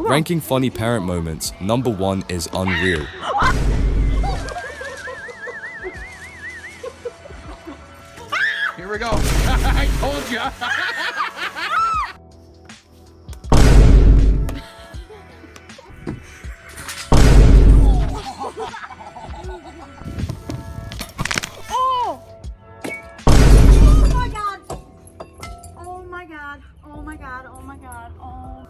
Ranking funny parent moments, number 1 is unreal. Here we go. I told you. Oh! Oh my god! Oh my god! Oh my god! Oh my god! Oh.